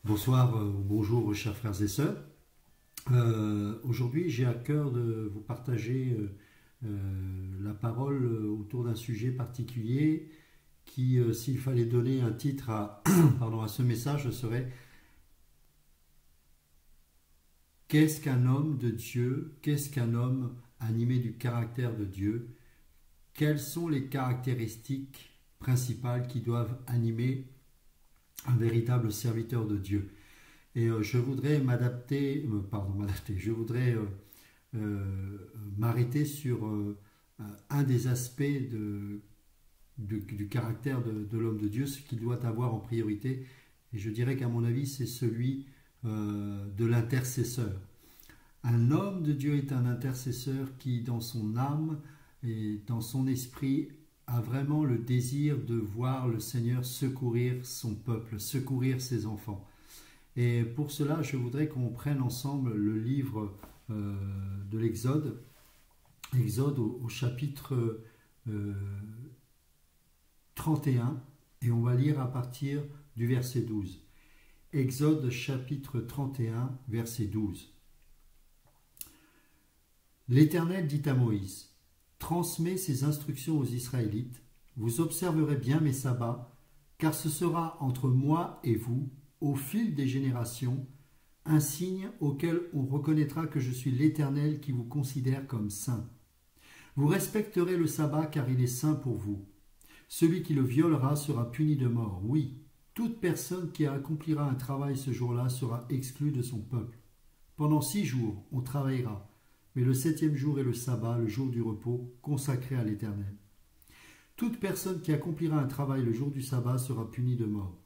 Bonsoir ou bonjour chers frères et sœurs. Aujourd'hui j'ai à cœur de vous partager la parole autour d'un sujet particulier qui, s'il fallait donner un titre à ce message, serait Qu'est-ce qu'un homme de Dieu? Qu'est-ce qu'un homme animé du caractère de Dieu? Quelles sont les caractéristiques principales qui doivent animer un véritable serviteur de Dieu? Et je voudrais je voudrais m'arrêter sur un des aspects du caractère de l'homme de Dieu, ce qu'il doit avoir en priorité. Et je dirais qu'à mon avis, c'est celui de l'intercesseur. Un homme de Dieu est un intercesseur qui, dans son âme et dans son esprit, a vraiment le désir de voir le Seigneur secourir son peuple, secourir ses enfants. Et pour cela, je voudrais qu'on prenne ensemble le livre de l'Exode, Exode au chapitre 31, et on va lire à partir du verset 12. Exode chapitre 31, verset 12. L'Éternel dit à Moïse, « Transmets ces instructions aux Israélites, vous observerez bien mes sabbats, car ce sera entre moi et vous, au fil des générations, un signe auquel on reconnaîtra que je suis l'Éternel qui vous considère comme saint. Vous respecterez le sabbat car il est saint pour vous. Celui qui le violera sera puni de mort. Oui, toute personne qui accomplira un travail ce jour-là sera exclue de son peuple. Pendant 6 jours, on travaillera, mais le 7e jour est le sabbat, le jour du repos, consacré à l'Éternel. Toute personne qui accomplira un travail le jour du sabbat sera punie de mort.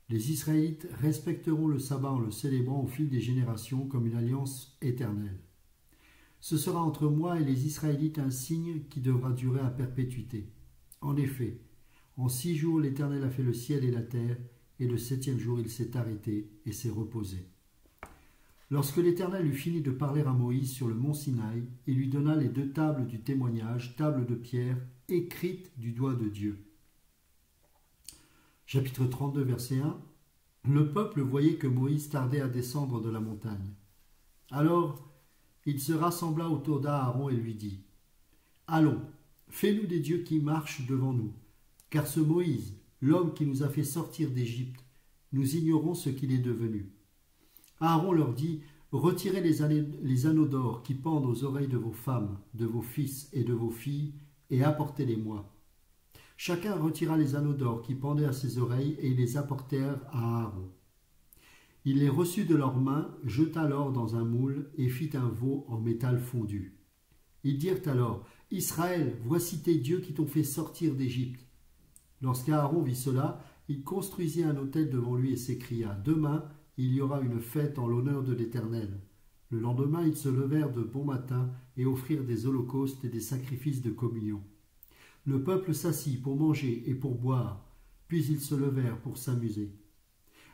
Les Israélites respecteront le sabbat en le célébrant au fil des générations comme une alliance éternelle. Ce sera entre moi et les Israélites un signe qui devra durer à perpétuité. En effet, en 6 jours l'Éternel a fait le ciel et la terre, et le 7e jour il s'est arrêté et s'est reposé. Lorsque l'Éternel eut fini de parler à Moïse sur le mont Sinaï, il lui donna les 2 tables du témoignage, tables de pierre, écrites du doigt de Dieu. Chapitre 32, verset 1. Le peuple voyait que Moïse tardait à descendre de la montagne. Alors il se rassembla autour d'Aaron et lui dit, « Allons, fais-nous des dieux qui marchent devant nous, car ce Moïse, l'homme qui nous a fait sortir d'Égypte, nous ignorons ce qu'il est devenu. » Aaron leur dit, « Retirez les anneaux d'or qui pendent aux oreilles de vos femmes, de vos fils et de vos filles, et apportez-les-moi. » Chacun retira les anneaux d'or qui pendaient à ses oreilles et ils les apportèrent à Aaron. Il les reçut de leurs mains, jeta l'or dans un moule et fit un veau en métal fondu. Ils dirent alors, « Israël, voici tes dieux qui t'ont fait sortir d'Égypte. » Lorsqu'Aaron vit cela, il construisit un autel devant lui et s'écria, « Demain, il y aura une fête en l'honneur de l'Éternel. » Le lendemain, ils se levèrent de bon matin et offrirent des holocaustes et des sacrifices de communion. Le peuple s'assit pour manger et pour boire, puis ils se levèrent pour s'amuser.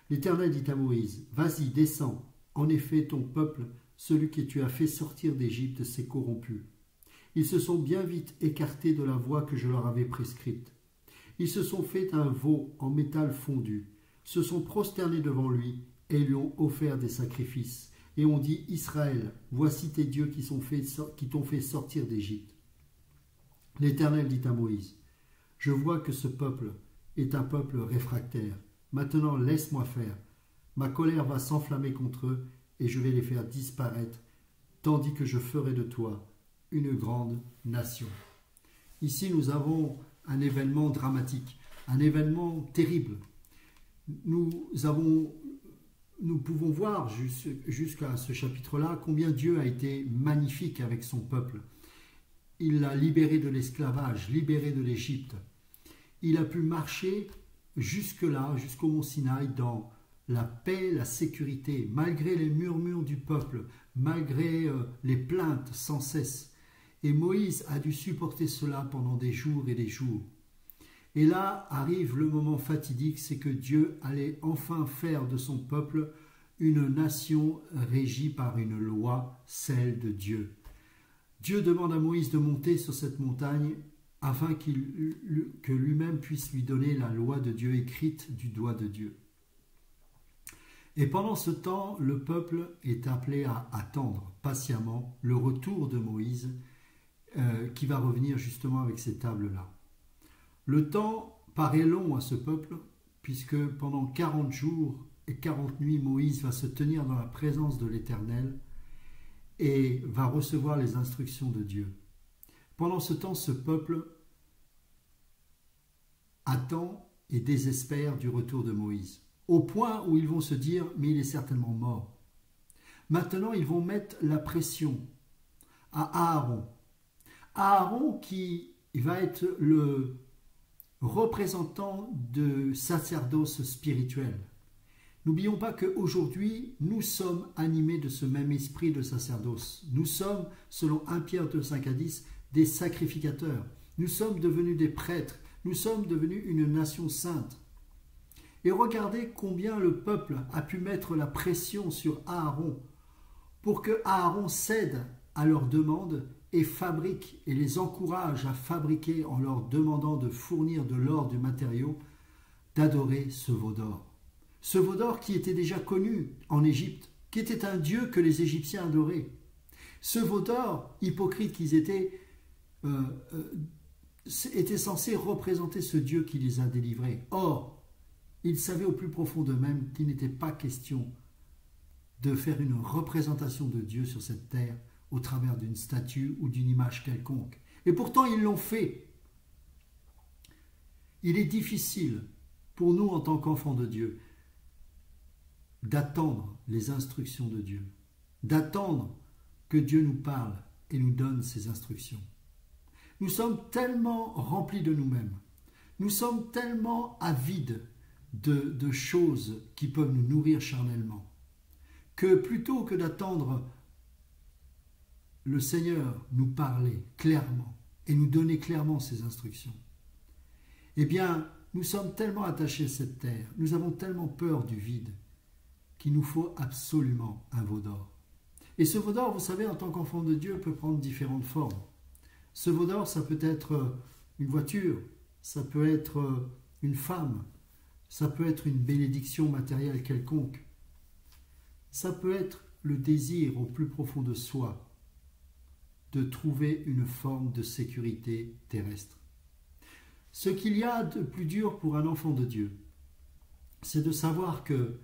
L'Éternel dit à Moïse, « Vas-y, descends. En effet, ton peuple, celui que tu as fait sortir d'Égypte, s'est corrompu. Ils se sont bien vite écartés de la voie que je leur avais prescrite. Ils se sont fait un veau en métal fondu, se sont prosternés devant lui et lui ont offert des sacrifices. Et ont dit, Israël, voici tes dieux qui t'ont fait sortir d'Égypte. » L'Éternel dit à Moïse, « Je vois que ce peuple est un peuple réfractaire. Maintenant, laisse-moi faire. Ma colère va s'enflammer contre eux et je vais les faire disparaître, tandis que je ferai de toi une grande nation. » Ici, nous avons un événement dramatique, un événement terrible. Nous pouvons voir jusqu'à ce chapitre-là combien Dieu a été magnifique avec son peuple. Il l'a libéré de l'esclavage, libéré de l'Égypte. Il a pu marcher jusque-là, jusqu'au mont Sinaï, dans la paix, la sécurité, malgré les murmures du peuple, malgré les plaintes sans cesse. Et Moïse a dû supporter cela pendant des jours et des jours. Et là arrive le moment fatidique, c'est que Dieu allait enfin faire de son peuple une nation régie par une loi, celle de Dieu. Dieu demande à Moïse de monter sur cette montagne afin que lui-même puisse lui donner la loi de Dieu écrite du doigt de Dieu. Et pendant ce temps, le peuple est appelé à attendre patiemment le retour de Moïse qui va revenir justement avec ces tables-là. Le temps paraît long à ce peuple puisque pendant 40 jours et 40 nuits, Moïse va se tenir dans la présence de l'Éternel et va recevoir les instructions de Dieu. Pendant ce temps, ce peuple attend et désespère du retour de Moïse, au point où ils vont se dire « mais il est certainement mort ». Maintenant, ils vont mettre la pression à Aaron. Aaron qui va être le représentant de sacerdoce spirituel. N'oublions pas qu'aujourd'hui, nous sommes animés de ce même esprit de sacerdoce. Nous sommes, selon 1 Pierre 2, 5 à 10, des sacrificateurs. Nous sommes devenus des prêtres. Nous sommes devenus une nation sainte. Et regardez combien le peuple a pu mettre la pression sur Aaron pour que Aaron cède à leurs demandes et fabrique et les encourage à fabriquer en leur demandant de fournir de l'or, du matériau, d'adorer ce veau d'or. Ce veau d'or qui était déjà connu en Égypte, qui était un dieu que les Égyptiens adoraient. Ce veau d'or, hypocrites qu'ils étaient, était censé représenter ce Dieu qui les a délivrés. Or, ils savaient au plus profond d'eux-mêmes qu'il n'était pas question de faire une représentation de Dieu sur cette terre au travers d'une statue ou d'une image quelconque. Et pourtant, ils l'ont fait. Il est difficile pour nous, en tant qu'enfants de Dieu, d'attendre les instructions de Dieu, d'attendre que Dieu nous parle et nous donne ses instructions. Nous sommes tellement remplis de nous-mêmes, nous sommes tellement avides de choses qui peuvent nous nourrir charnellement, que plutôt que d'attendre le Seigneur nous parler clairement et nous donner clairement ses instructions, eh bien, nous sommes tellement attachés à cette terre, nous avons tellement peur du vide, qu'il nous faut absolument un veau d'or. Et ce veau d'or, vous savez, en tant qu'enfant de Dieu, peut prendre différentes formes. Ce veau d'or, ça peut être une voiture, ça peut être une femme, ça peut être une bénédiction matérielle quelconque. Ça peut être le désir au plus profond de soi de trouver une forme de sécurité terrestre. Ce qu'il y a de plus dur pour un enfant de Dieu, c'est de savoir que,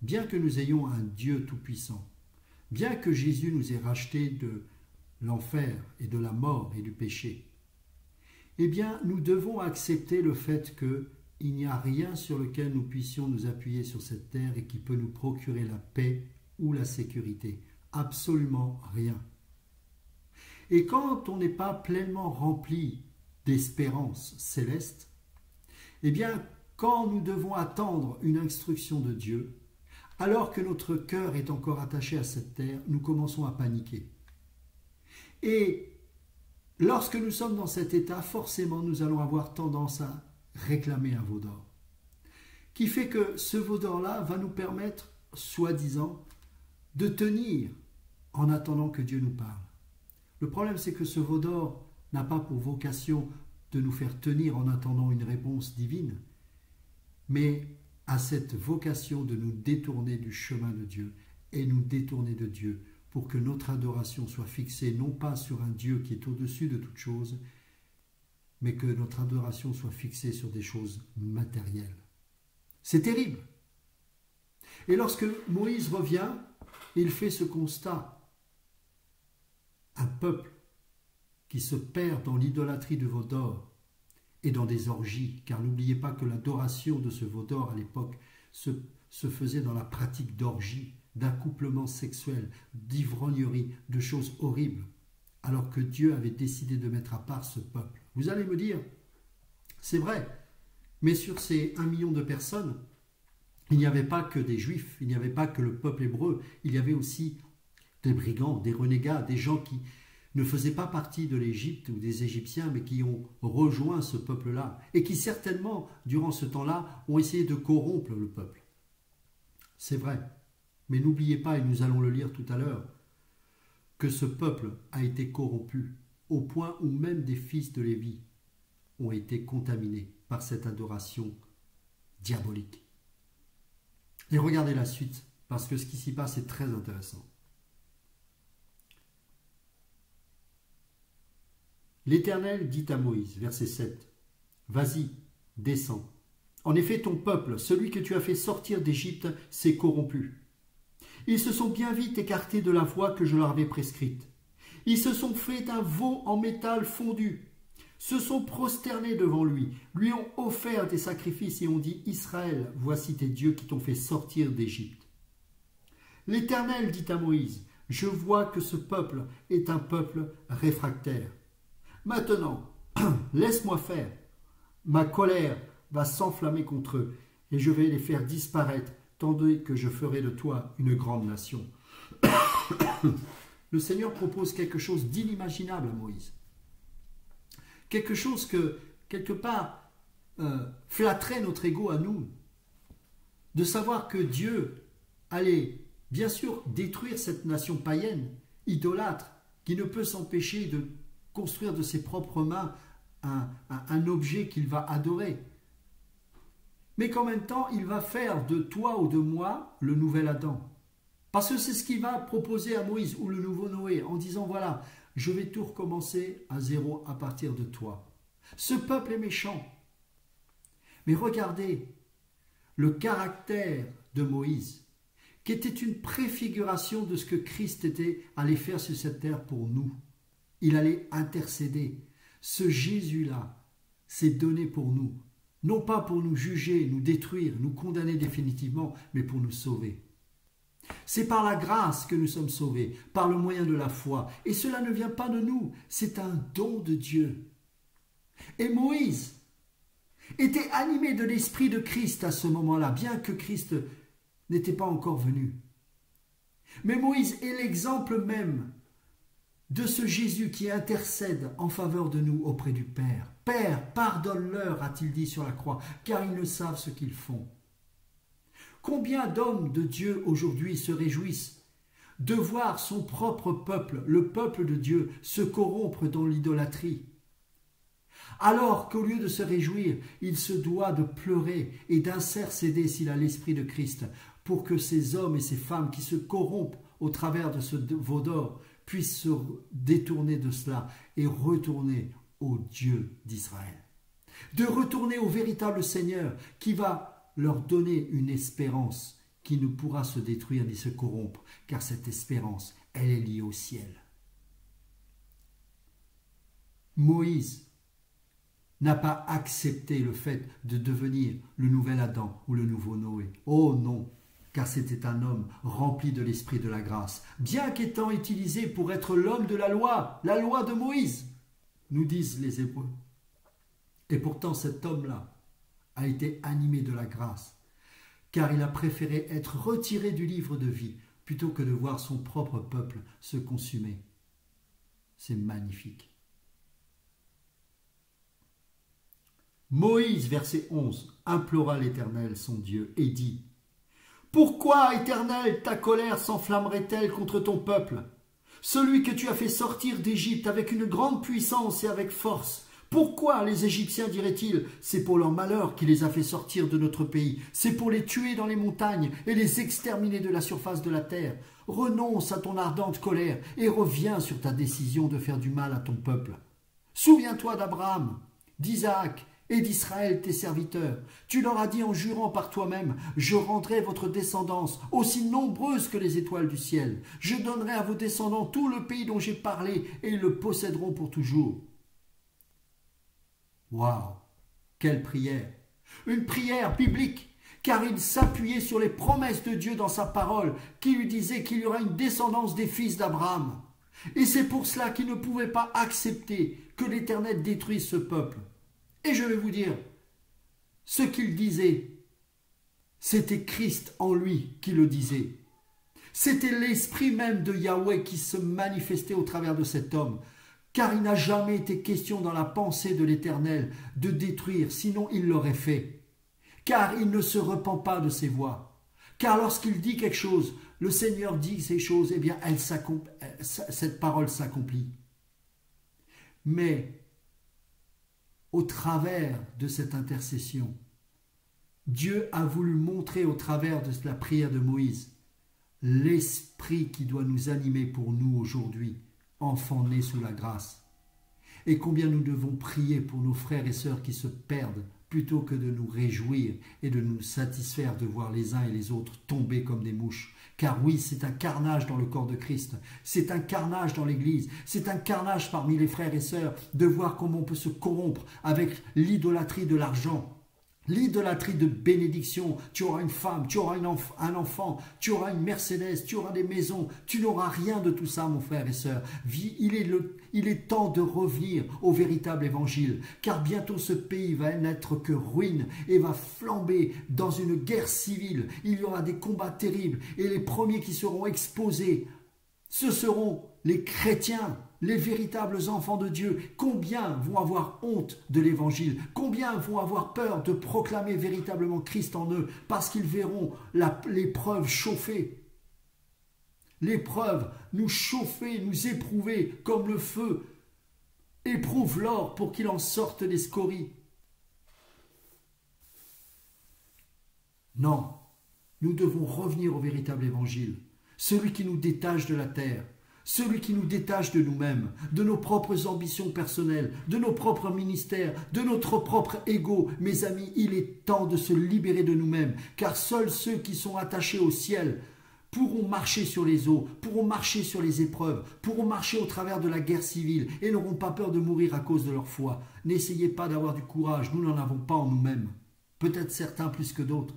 bien que nous ayons un Dieu tout-puissant, bien que Jésus nous ait rachetés de l'enfer et de la mort et du péché, eh bien, nous devons accepter le fait qu'il n'y a rien sur lequel nous puissions nous appuyer sur cette terre et qui peut nous procurer la paix ou la sécurité. Absolument rien. Et quand on n'est pas pleinement rempli d'espérance céleste, eh bien, quand nous devons attendre une instruction de Dieu, alors que notre cœur est encore attaché à cette terre, nous commençons à paniquer. Et lorsque nous sommes dans cet état, forcément, nous allons avoir tendance à réclamer un veau d'or. Qui fait que ce veau d'or-là va nous permettre, soi-disant, de tenir en attendant que Dieu nous parle. Le problème, c'est que ce veau d'or n'a pas pour vocation de nous faire tenir en attendant une réponse divine, mais a cette vocation de nous détourner du chemin de Dieu et nous détourner de Dieu pour que notre adoration soit fixée non pas sur un Dieu qui est au-dessus de toute chose, mais que notre adoration soit fixée sur des choses matérielles. C'est terrible. Et lorsque Moïse revient, il fait ce constat. Un peuple qui se perd dans l'idolâtrie du veau d'or et dans des orgies, car n'oubliez pas que l'adoration de ce veau d'or à l'époque se faisait dans la pratique d'orgies, d'accouplement sexuel, d'ivrognerie, de choses horribles, alors que Dieu avait décidé de mettre à part ce peuple. Vous allez me dire, c'est vrai, mais sur ces 1 million de personnes, il n'y avait pas que des Juifs, il n'y avait pas que le peuple hébreu, il y avait aussi des brigands, des renégats, des gens qui ne faisaient pas partie de l'Égypte ou des Égyptiens, mais qui ont rejoint ce peuple-là, et qui certainement, durant ce temps-là, ont essayé de corrompre le peuple. C'est vrai, mais n'oubliez pas, et nous allons le lire tout à l'heure, que ce peuple a été corrompu, au point où même des fils de Lévi ont été contaminés par cette adoration diabolique. Et regardez la suite, parce que ce qui s'y passe est très intéressant. L'Éternel dit à Moïse, verset 7, « Vas-y, descends. En effet, ton peuple, celui que tu as fait sortir d'Égypte, s'est corrompu. Ils se sont bien vite écartés de la voie que je leur avais prescrite. Ils se sont fait un veau en métal fondu, se sont prosternés devant lui, lui ont offert des sacrifices et ont dit, Israël, voici tes dieux qui t'ont fait sortir d'Égypte. L'Éternel dit à Moïse, je vois que ce peuple est un peuple réfractaire. Maintenant, laisse-moi faire. Ma colère va s'enflammer contre eux et je vais les faire disparaître, tandis que je ferai de toi une grande nation. Le Seigneur propose quelque chose d'inimaginable à Moïse. Quelque chose que, quelque part, flatterait notre ego à nous. De savoir que Dieu allait, bien sûr, détruire cette nation païenne, idolâtre, qui ne peut s'empêcher de construire de ses propres mains un objet qu'il va adorer. Mais qu'en même temps, il va faire de toi ou de moi le nouvel Adam. Parce que c'est ce qu'il va proposer à Moïse ou le nouveau Noé en disant, voilà, je vais tout recommencer à zéro à partir de toi. Ce peuple est méchant. Mais regardez le caractère de Moïse, qui était une préfiguration de ce que Christ allait faire sur cette terre pour nous. Il allait intercéder. Ce Jésus-là s'est donné pour nous. Non pas pour nous juger, nous détruire, nous condamner définitivement, mais pour nous sauver. C'est par la grâce que nous sommes sauvés, par le moyen de la foi. Et cela ne vient pas de nous, c'est un don de Dieu. Et Moïse était animé de l'Esprit de Christ à ce moment-là, bien que Christ n'était pas encore venu. Mais Moïse est l'exemple même de ce Jésus qui intercède en faveur de nous auprès du Père. « Père, pardonne-leur, a-t-il dit sur la croix, car ils ne savent ce qu'ils font. » Combien d'hommes de Dieu aujourd'hui se réjouissent de voir son propre peuple, le peuple de Dieu, se corrompre dans l'idolâtrie, alors qu'au lieu de se réjouir, il se doit de pleurer et d'intercéder s'il a l'Esprit de Christ, pour que ces hommes et ces femmes qui se corrompent au travers de ce veau d'or puissent se détourner de cela et retourner au Dieu d'Israël. De retourner au véritable Seigneur qui va leur donner une espérance qui ne pourra se détruire ni se corrompre, car cette espérance, elle est liée au ciel. Moïse n'a pas accepté le fait de devenir le nouvel Adam ou le nouveau Noé. Oh non, car c'était un homme rempli de l'esprit de la grâce, bien qu'étant utilisé pour être l'homme de la loi de Moïse, nous disent les Hébreux. Et pourtant cet homme-là a été animé de la grâce, car il a préféré être retiré du livre de vie plutôt que de voir son propre peuple se consumer. C'est magnifique. Moïse, verset 11, implora l'Éternel, son Dieu, et dit, « Pourquoi, Éternel, ta colère s'enflammerait-elle contre ton peuple, celui que tu as fait sortir d'Égypte avec une grande puissance et avec force? Pourquoi les Égyptiens diraient-ils, c'est pour leur malheur qu'il les a fait sortir de notre pays, c'est pour les tuer dans les montagnes et les exterminer de la surface de la terre? Renonce à ton ardente colère et reviens sur ta décision de faire du mal à ton peuple. Souviens-toi d'Abraham, d'Isaac, et d'Israël tes serviteurs. Tu leur as dit en jurant par toi-même, je rendrai votre descendance aussi nombreuse que les étoiles du ciel. Je donnerai à vos descendants tout le pays dont j'ai parlé et ils le posséderont pour toujours. » Waouh! Quelle prière! Une prière biblique, car il s'appuyait sur les promesses de Dieu dans sa parole, qui lui disait qu'il y aura une descendance des fils d'Abraham. Et c'est pour cela qu'il ne pouvait pas accepter que l'Éternel détruise ce peuple. Et je vais vous dire, ce qu'il disait, c'était Christ en lui qui le disait. C'était l'esprit même de Yahweh qui se manifestait au travers de cet homme, car il n'a jamais été question dans la pensée de l'Éternel de détruire, sinon il l'aurait fait. Car il ne se repent pas de ses voies. Car lorsqu'il dit quelque chose, le Seigneur dit ces choses, eh bien cette parole s'accomplit. Mais au travers de cette intercession, Dieu a voulu montrer au travers de la prière de Moïse l'esprit qui doit nous animer pour nous aujourd'hui, enfants nés sous la grâce. Et combien nous devons prier pour nos frères et sœurs qui se perdent, plutôt que de nous réjouir et de nous satisfaire de voir les uns et les autres tomber comme des mouches. Car oui, c'est un carnage dans le corps de Christ, c'est un carnage dans l'Église, c'est un carnage parmi les frères et sœurs de voir comment on peut se corrompre avec l'idolâtrie de l'argent. L'idolâtrie de bénédiction, tu auras une femme, tu auras un enfant, tu auras une Mercedes, tu auras des maisons, tu n'auras rien de tout ça, mon frère et sœur. Il est temps de revenir au véritable évangile, car bientôt ce pays va n'être que ruine et va flamber dans une guerre civile. Il y aura des combats terribles et les premiers qui seront exposés, ce seront les chrétiens, les véritables enfants de Dieu. Combien vont avoir honte de l'évangile? Combien vont avoir peur de proclamer véritablement Christ en eux parce qu'ils verront l'épreuve chauffer? L'épreuve nous chauffer, nous éprouver comme le feu éprouve l'or pour qu'il en sorte des scories. Non, nous devons revenir au véritable évangile, celui qui nous détache de la terre, celui qui nous détache de nous-mêmes, de nos propres ambitions personnelles, de nos propres ministères, de notre propre ego. Mes amis, il est temps de se libérer de nous-mêmes, car seuls ceux qui sont attachés au ciel pourront marcher sur les eaux, pourront marcher sur les épreuves, pourront marcher au travers de la guerre civile et n'auront pas peur de mourir à cause de leur foi. N'essayez pas d'avoir du courage, nous n'en avons pas en nous-mêmes. Peut-être certains plus que d'autres.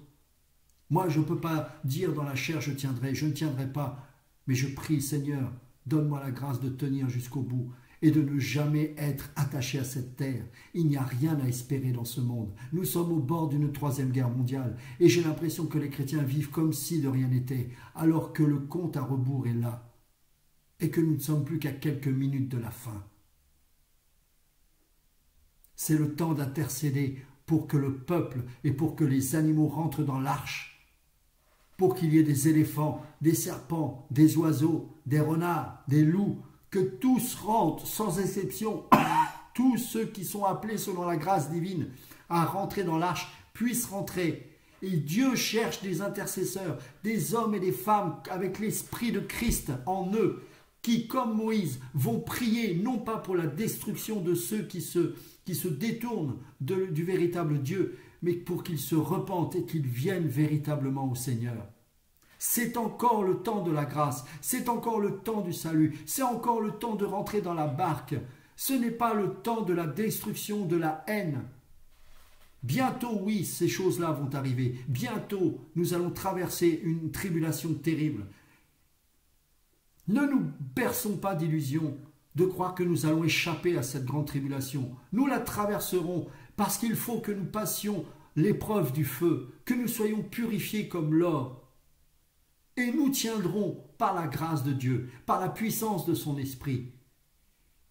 Moi, je ne peux pas dire dans la chair je tiendrai, je ne tiendrai pas, mais je prie, Seigneur, donne-moi la grâce de tenir jusqu'au bout et de ne jamais être attaché à cette terre. Il n'y a rien à espérer dans ce monde. Nous sommes au bord d'une troisième guerre mondiale et j'ai l'impression que les chrétiens vivent comme si de rien n'était, alors que le compte à rebours est là et que nous ne sommes plus qu'à quelques minutes de la fin. C'est le temps d'intercéder pour que le peuple et pour que les animaux rentrent dans l'arche, pour qu'il y ait des éléphants, des serpents, des oiseaux, des renards, des loups, que tous rentrent sans exception, tous ceux qui sont appelés selon la grâce divine à rentrer dans l'arche puissent rentrer. Et Dieu cherche des intercesseurs, des hommes et des femmes avec l'esprit de Christ en eux, qui, comme Moïse, vont prier non pas pour la destruction de ceux qui se détournent du véritable Dieu, mais pour qu'ils se repentent et qu'ils viennent véritablement au Seigneur. C'est encore le temps de la grâce, c'est encore le temps du salut, c'est encore le temps de rentrer dans la barque. Ce n'est pas le temps de la destruction, de la haine. Bientôt, oui, ces choses-là vont arriver. Bientôt, nous allons traverser une tribulation terrible. Ne nous berçons pas d'illusions de croire que nous allons échapper à cette grande tribulation. Nous la traverserons parce qu'il faut que nous passions l'épreuve du feu, que nous soyons purifiés comme l'or. Et nous tiendrons par la grâce de Dieu, par la puissance de son esprit.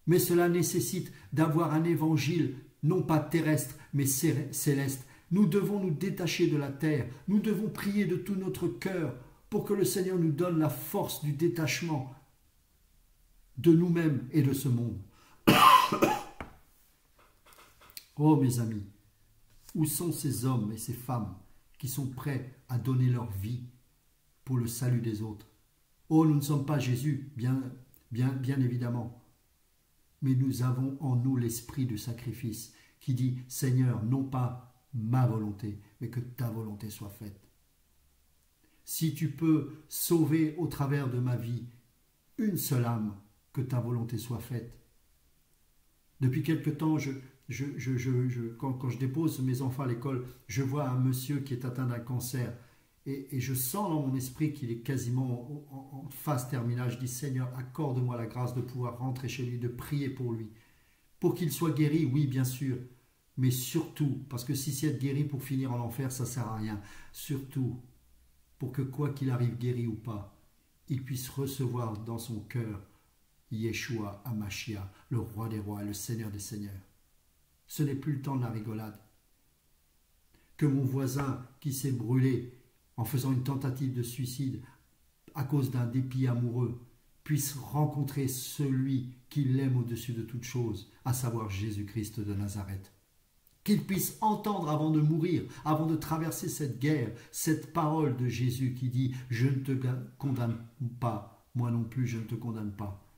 Mais cela nécessite d'avoir un évangile, non pas terrestre, mais céleste. Nous devons nous détacher de la terre. Nous devons prier de tout notre cœur pour que le Seigneur nous donne la force du détachement de nous-mêmes et de ce monde. Oh mes amis, où sont ces hommes et ces femmes qui sont prêts à donner leur vie pour le salut des autres? Oh, nous ne sommes pas Jésus, bien évidemment. Mais nous avons en nous l'esprit du sacrifice qui dit « Seigneur, non pas ma volonté, mais que ta volonté soit faite. » Si tu peux sauver au travers de ma vie une seule âme, que ta volonté soit faite. Depuis quelque temps, quand je dépose mes enfants à l'école, je vois un monsieur qui est atteint d'un cancer et je sens dans mon esprit qu'il est quasiment en phase terminale. Je dis, Seigneur, accorde-moi la grâce de pouvoir rentrer chez lui, de prier pour lui. Pour qu'il soit guéri, oui, bien sûr, mais surtout, parce que si c'est être guéri pour finir en enfer, ça ne sert à rien. Surtout, pour que quoi qu'il arrive, guéri ou pas, il puisse recevoir dans son cœur Yeshua Hamashia, le roi des rois et le Seigneur des seigneurs. Ce n'est plus le temps de la rigolade. Que mon voisin qui s'est brûlé en faisant une tentative de suicide à cause d'un dépit amoureux puisse rencontrer celui qui l'aime au-dessus de toute chose, à savoir Jésus-Christ de Nazareth. qu'ils puissent entendre avant de mourir, avant de traverser cette guerre, cette parole de Jésus qui dit « Je ne te condamne pas, moi non plus je ne te condamne pas.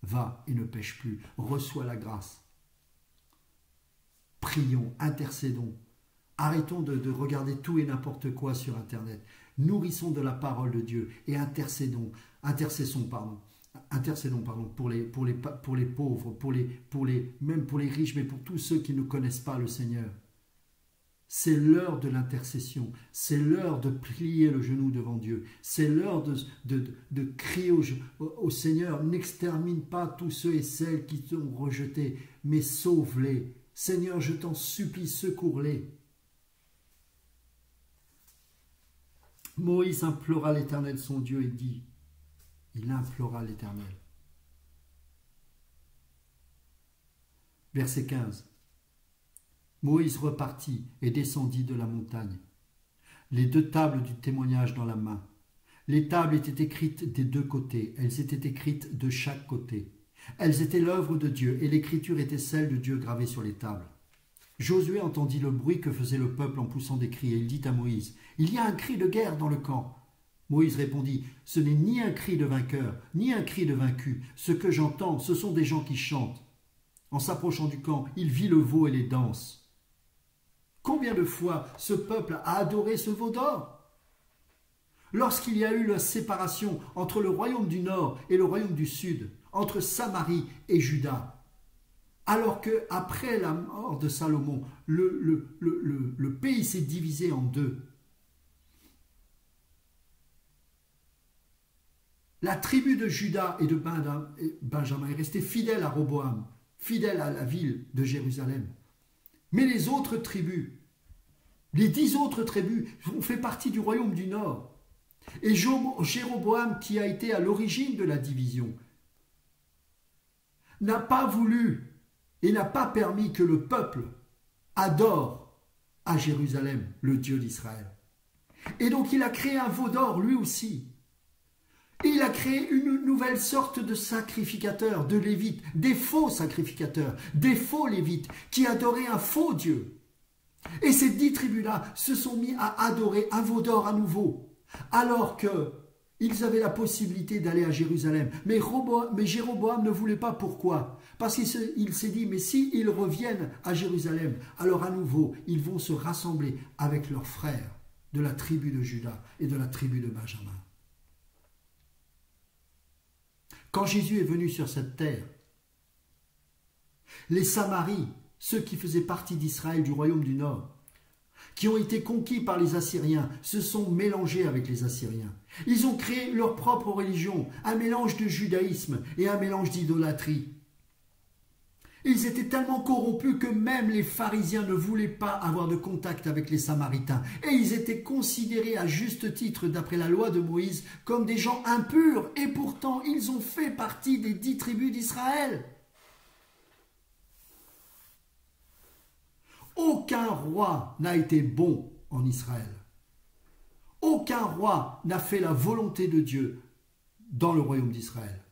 Va et ne pêche plus, reçois la grâce. » Prions, intercédons. Arrêtons de regarder tout et n'importe quoi sur Internet. Nourrissons de la parole de Dieu et intercédons pour les pauvres, même pour les riches, mais pour tous ceux qui ne connaissent pas le Seigneur. C'est l'heure de l'intercession, c'est l'heure de plier le genou devant Dieu, c'est l'heure de crier au Seigneur, n'extermine pas tous ceux et celles qui t'ont rejeté, mais sauve-les. Seigneur, je t'en supplie, secours-les. Moïse implora l'Éternel son Dieu et dit, il implora l'Éternel. Verset 15. Moïse repartit et descendit de la montagne, les 2 tables du témoignage dans la main. Les tables étaient écrites des 2 côtés, elles étaient écrites de chaque côté. Elles étaient l'œuvre de Dieu, et l'écriture était celle de Dieu gravée sur les tables. Josué entendit le bruit que faisait le peuple en poussant des cris, et il dit à Moïse, « Il y a un cri de guerre dans le camp. » Moïse répondit, « Ce n'est ni un cri de vainqueur, ni un cri de vaincu. Ce que j'entends, ce sont des gens qui chantent. » En s'approchant du camp, il vit le veau et les danses. Combien de fois ce peuple a adoré ce veau d'or? Lorsqu'il y a eu la séparation entre le royaume du Nord et le royaume du Sud, entre Samarie et Juda, alors qu'après la mort de Salomon, le pays s'est divisé en 2. La tribu de Juda et de Benjamin est restée fidèle à Roboam, fidèle à la ville de Jérusalem. Mais les autres tribus, les 10 autres tribus, ont fait partie du royaume du Nord. Et Jéroboam, qui a été à l'origine de la division, n'a pas voulu et n'a pas permis que le peuple adore à Jérusalem le Dieu d'Israël. Et donc il a créé un veau d'or lui aussi. Et il a créé une nouvelle sorte de sacrificateurs, de lévites, des faux sacrificateurs, des faux lévites, qui adoraient un faux Dieu. Et ces 10 tribus-là se sont mis à adorer un veau d'or à nouveau, alors qu'ils avaient la possibilité d'aller à Jérusalem. Mais Jéroboam ne voulait pas. Pourquoi? Parce qu'il s'est dit, mais s'ils reviennent à Jérusalem, alors à nouveau, ils vont se rassembler avec leurs frères de la tribu de Juda et de la tribu de Benjamin. Quand Jésus est venu sur cette terre, les Samaris, ceux qui faisaient partie d'Israël, du royaume du Nord, qui ont été conquis par les Assyriens, se sont mélangés avec les Assyriens. Ils ont créé leur propre religion, un mélange de judaïsme et un mélange d'idolâtrie. Ils étaient tellement corrompus que même les pharisiens ne voulaient pas avoir de contact avec les Samaritains. Et ils étaient considérés à juste titre, d'après la loi de Moïse, comme des gens impurs. Et pourtant, ils ont fait partie des 10 tribus d'Israël. Aucun roi n'a été bon en Israël. Aucun roi n'a fait la volonté de Dieu dans le royaume d'Israël.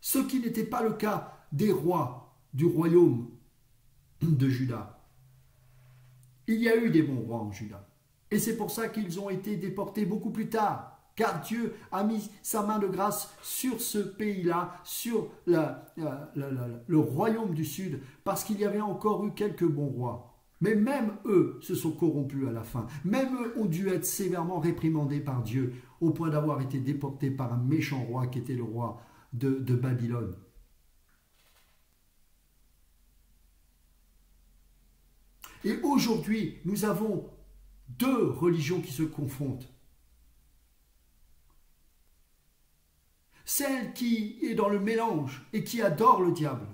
Ce qui n'était pas le cas des rois du royaume de Juda. Il y a eu des bons rois en Juda. Et c'est pour ça qu'ils ont été déportés beaucoup plus tard. Car Dieu a mis sa main de grâce sur ce pays-là, sur le royaume du Sud, parce qu'il y avait encore eu quelques bons rois. Mais même eux se sont corrompus à la fin. Même eux ont dû être sévèrement réprimandés par Dieu, au point d'avoir été déportés par un méchant roi qui était le roi de Babylone. Et aujourd'hui, nous avons 2 religions qui se confrontent. Celle qui est dans le mélange et qui adore le diable,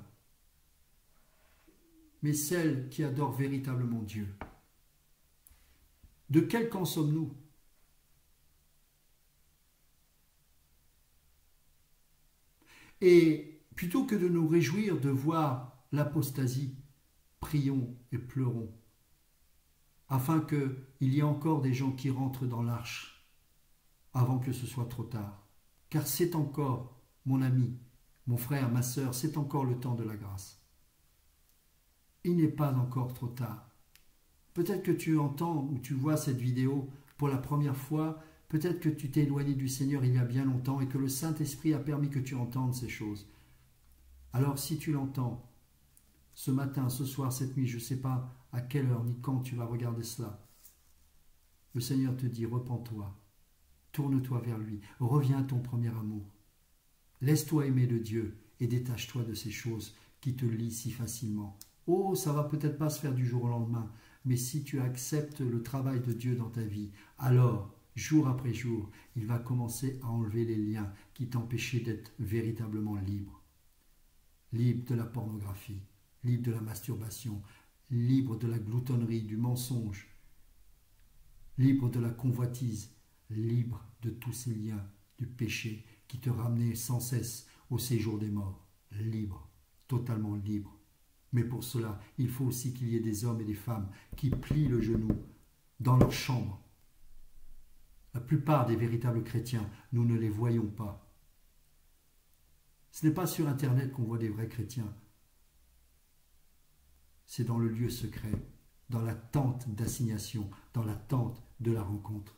mais celle qui adore véritablement Dieu. De quel camp sommes-nous? Et plutôt que de nous réjouir de voir l'apostasie, prions et pleurons, afin qu'il y ait encore des gens qui rentrent dans l'arche avant que ce soit trop tard. Car c'est encore, mon ami, mon frère, ma sœur, c'est encore le temps de la grâce. il n'est pas encore trop tard. Peut-être que tu entends ou tu vois cette vidéo pour la première fois, peut-être que tu t'es éloigné du Seigneur il y a bien longtemps et que le Saint-Esprit a permis que tu entendes ces choses. Alors si tu l'entends, ce matin, ce soir, cette nuit, je ne sais pas à quelle heure ni quand tu vas regarder cela, le Seigneur te dit, repens-toi, tourne-toi vers lui, reviens à ton premier amour. Laisse-toi aimer de Dieu et détache-toi de ces choses qui te lient si facilement. Oh, ça va peut-être pas se faire du jour au lendemain, mais si tu acceptes le travail de Dieu dans ta vie, alors, jour après jour, il va commencer à enlever les liens qui t'empêchaient d'être véritablement libre. Libre de la pornographie, libre de la masturbation, libre de la gloutonnerie, du mensonge, libre de la convoitise, libre de tous ces liens du péché qui te ramenaient sans cesse au séjour des morts. Libre, totalement libre. Mais pour cela, il faut aussi qu'il y ait des hommes et des femmes qui plient le genou dans leur chambre. La plupart des véritables chrétiens, nous ne les voyons pas. Ce n'est pas sur Internet qu'on voit des vrais chrétiens. C'est dans le lieu secret, dans la tente d'assignation, dans la tente de la rencontre.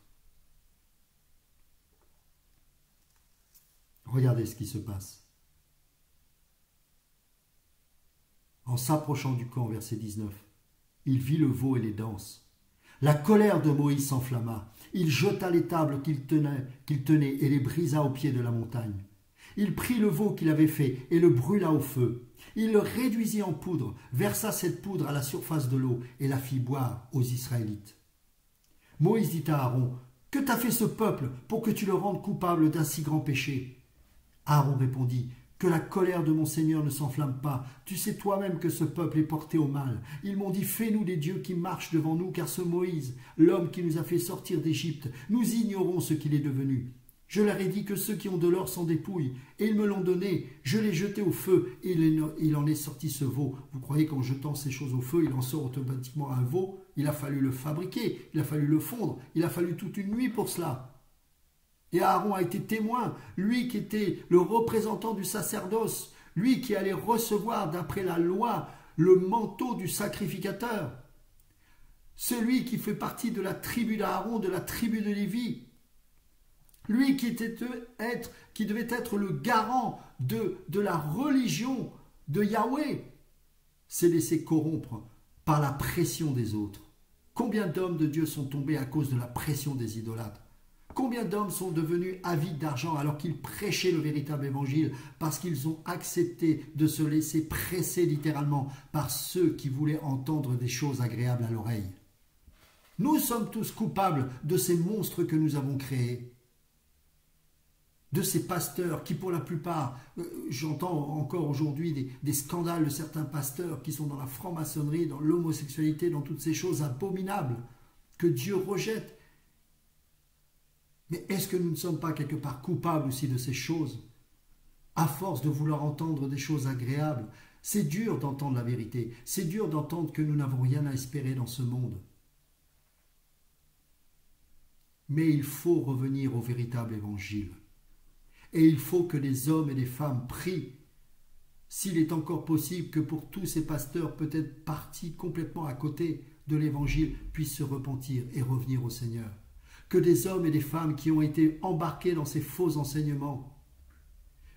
Regardez ce qui se passe. En s'approchant du camp, verset 19, il vit le veau et les danses. La colère de Moïse s'enflamma. Il jeta les tables qu'il tenait et les brisa au pied de la montagne. Il prit le veau qu'il avait fait et le brûla au feu. Il le réduisit en poudre, versa cette poudre à la surface de l'eau et la fit boire aux Israélites. Moïse dit à Aaron, « Que t'a fait ce peuple pour que tu le rendes coupable d'un si grand péché ?» Aaron répondit, « Que la colère de mon Seigneur ne s'enflamme pas. Tu sais toi-même que ce peuple est porté au mal. Ils m'ont dit, fais-nous des dieux qui marchent devant nous, car ce Moïse, l'homme qui nous a fait sortir d'Égypte, nous ignorons ce qu'il est devenu. Je leur ai dit que ceux qui ont de l'or s'en dépouillent, et ils me l'ont donné. Je l'ai jeté au feu, et il en est sorti ce veau. Vous croyez qu'en jetant ces choses au feu, il en sort automatiquement un veau? Il a fallu le fabriquer, il a fallu le fondre, il a fallu toute une nuit pour cela. Et Aaron a été témoin, lui qui était le représentant du sacerdoce, lui qui allait recevoir d'après la loi le manteau du sacrificateur, celui qui fait partie de la tribu d'Aaron, de la tribu de Lévi, lui qui devait être le garant de la religion de Yahweh, s'est laissé corrompre par la pression des autres. Combien d'hommes de Dieu sont tombés à cause de la pression des idolâtres? Combien d'hommes sont devenus avides d'argent alors qu'ils prêchaient le véritable évangile parce qu'ils ont accepté de se laisser presser littéralement par ceux qui voulaient entendre des choses agréables à l'oreille? Nous sommes tous coupables de ces monstres que nous avons créés, de ces pasteurs qui pour la plupart, j'entends encore aujourd'hui des scandales de certains pasteurs qui sont dans la franc-maçonnerie, dans l'homosexualité, dans toutes ces choses abominables que Dieu rejette. Mais est-ce que nous ne sommes pas quelque part coupables aussi de ces choses? À force de vouloir entendre des choses agréables, c'est dur d'entendre la vérité, c'est dur d'entendre que nous n'avons rien à espérer dans ce monde. Mais il faut revenir au véritable évangile. Et il faut que les hommes et les femmes prient, s'il est encore possible que pour tous ces pasteurs peut-être partis complètement à côté de l'évangile puissent se repentir et revenir au Seigneur. Que des hommes et des femmes qui ont été embarqués dans ces faux enseignements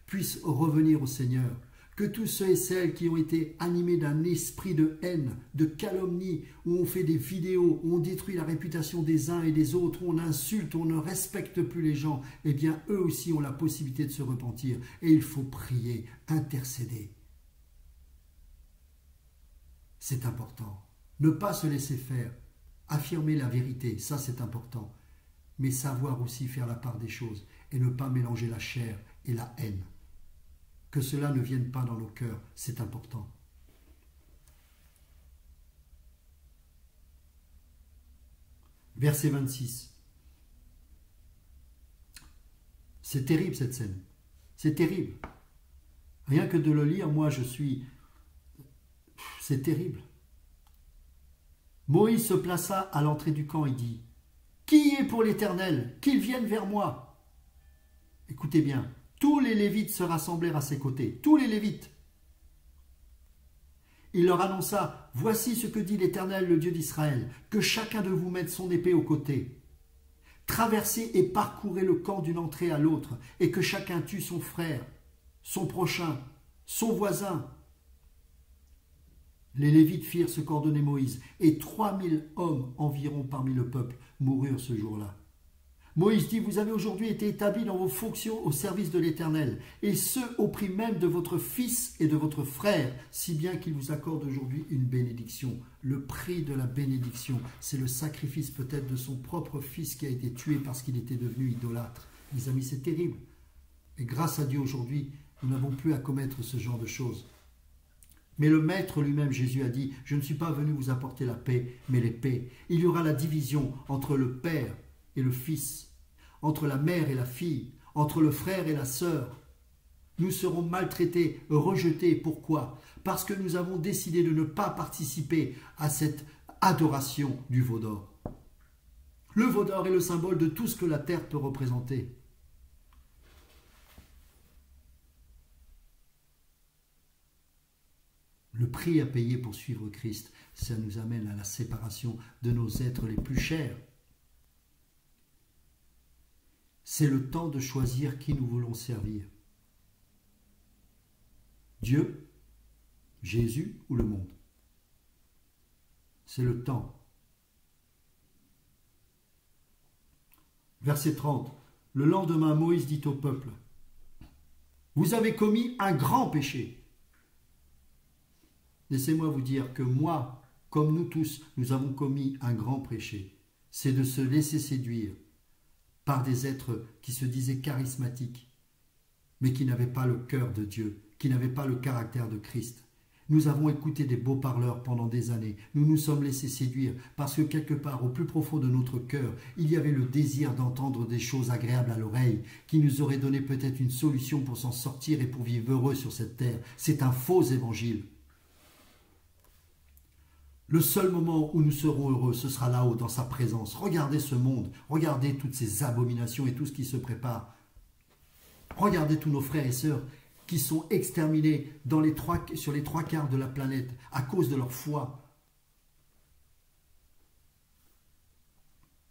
puissent revenir au Seigneur. Que tous ceux et celles qui ont été animés d'un esprit de haine, de calomnie, où on fait des vidéos, où on détruit la réputation des uns et des autres, où on insulte, où on ne respecte plus les gens, eh bien eux aussi ont la possibilité de se repentir. Et il faut prier, intercéder. C'est important. Ne pas se laisser faire. Affirmer la vérité, ça c'est important. Mais savoir aussi faire la part des choses et ne pas mélanger la chair et la haine. Que cela ne vienne pas dans nos cœurs, c'est important. Verset 26. C'est terrible cette scène. C'est terrible. Rien que de le lire, moi je suis... C'est terrible. Moïse se plaça à l'entrée du camp et dit, « Qui est pour l'Éternel? Qu'il vienne vers moi. » Écoutez bien, tous les Lévites se rassemblèrent à ses côtés, tous les Lévites. Il leur annonça voici ce que dit l'Éternel, le Dieu d'Israël, que chacun de vous mette son épée au côté. Traversez et parcourez le camp d'une entrée à l'autre, et que chacun tue son frère, son prochain, son voisin. » Les Lévites firent ce qu'ordonnait Moïse, et 3000 hommes environ parmi le peuple moururent ce jour-là. Moïse dit, vous avez aujourd'hui été établis dans vos fonctions au service de l'Éternel, et ce au prix même de votre fils et de votre frère, si bien qu'il vous accorde aujourd'hui une bénédiction. Le prix de la bénédiction, c'est le sacrifice peut-être de son propre fils qui a été tué parce qu'il était devenu idolâtre. Mes amis, c'est terrible. Et grâce à Dieu aujourd'hui, nous n'avons plus à commettre ce genre de choses. Mais le Maître lui-même, Jésus, a dit, je ne suis pas venu vous apporter la paix, mais l'épée. Il y aura la division entre le Père et le Fils, entre la mère et la fille, entre le frère et la sœur. Nous serons maltraités, rejetés. Pourquoi? Parce que nous avons décidé de ne pas participer à cette adoration du veau d'or. Le veau d'or est le symbole de tout ce que la terre peut représenter. Le prix à payer pour suivre Christ, ça nous amène à la séparation de nos êtres les plus chers. C'est le temps de choisir qui nous voulons servir. Dieu, Jésus ou le monde. C'est le temps. Verset 30. Le lendemain, Moïse dit au peuple, « Vous avez commis un grand péché. » Laissez-moi vous dire que moi, comme nous tous, nous avons commis un grand péché. C'est de se laisser séduire par des êtres qui se disaient charismatiques, mais qui n'avaient pas le cœur de Dieu, qui n'avaient pas le caractère de Christ. Nous avons écouté des beaux parleurs pendant des années. Nous nous sommes laissés séduire parce que quelque part, au plus profond de notre cœur, il y avait le désir d'entendre des choses agréables à l'oreille, qui nous auraient donné peut-être une solution pour s'en sortir et pour vivre heureux sur cette terre. C'est un faux évangile. Le seul moment où nous serons heureux, ce sera là-haut, dans sa présence. Regardez ce monde, regardez toutes ces abominations et tout ce qui se prépare. Regardez tous nos frères et sœurs qui sont exterminés sur les 3/4 de la planète à cause de leur foi.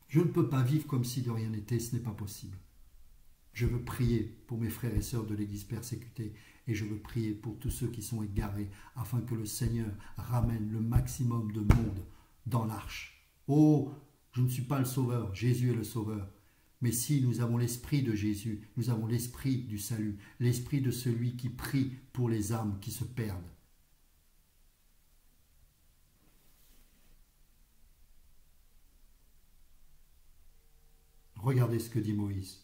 Je ne peux pas vivre comme si de rien n'était, ce n'est pas possible. Je veux prier pour mes frères et sœurs de l'Église persécutée et je veux prier pour tous ceux qui sont égarés afin que le Seigneur ramène le maximum de monde dans l'arche. Oh, je ne suis pas le sauveur, Jésus est le sauveur. Mais si nous avons l'esprit de Jésus, nous avons l'esprit du salut, l'esprit de celui qui prie pour les âmes qui se perdent. Regardez ce que dit Moïse.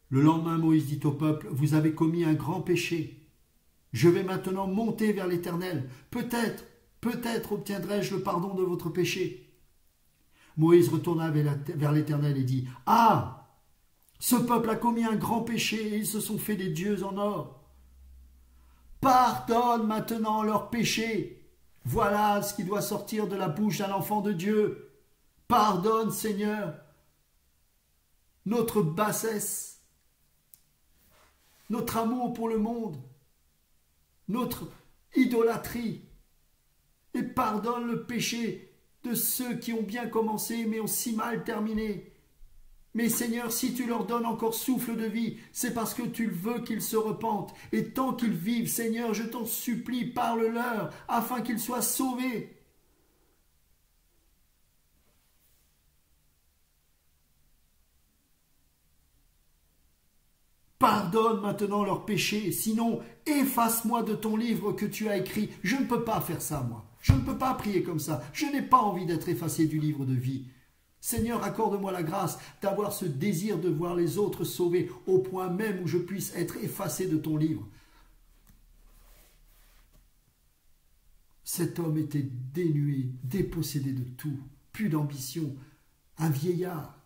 Le lendemain, Moïse dit au peuple, « Vous avez commis un grand péché. Je vais maintenant monter vers l'Éternel. Peut-être obtiendrai-je le pardon de votre péché. » Moïse retourna vers l'Éternel et dit, « Ah, ce peuple a commis un grand péché et ils se sont fait des dieux en or. Pardonne maintenant leurs péchés. Voilà ce qui doit sortir de la bouche d'un enfant de Dieu. Pardonne, Seigneur, notre bassesse. Notre amour pour le monde, notre idolâtrie, et pardonne le péché de ceux qui ont bien commencé mais ont si mal terminé. Mais Seigneur, si tu leur donnes encore souffle de vie, c'est parce que tu veux qu'ils se repentent. Et tant qu'ils vivent, Seigneur, je t'en supplie, parle-leur, afin qu'ils soient sauvés. Pardonne maintenant leurs péchés, sinon efface-moi de ton livre que tu as écrit. Je ne peux pas faire ça, moi. Je ne peux pas prier comme ça. Je n'ai pas envie d'être effacé du livre de vie. Seigneur, accorde-moi la grâce d'avoir ce désir de voir les autres sauvés au point même où je puisse être effacé de ton livre. Cet homme était dénué, dépossédé de tout, plus d'ambition, un vieillard.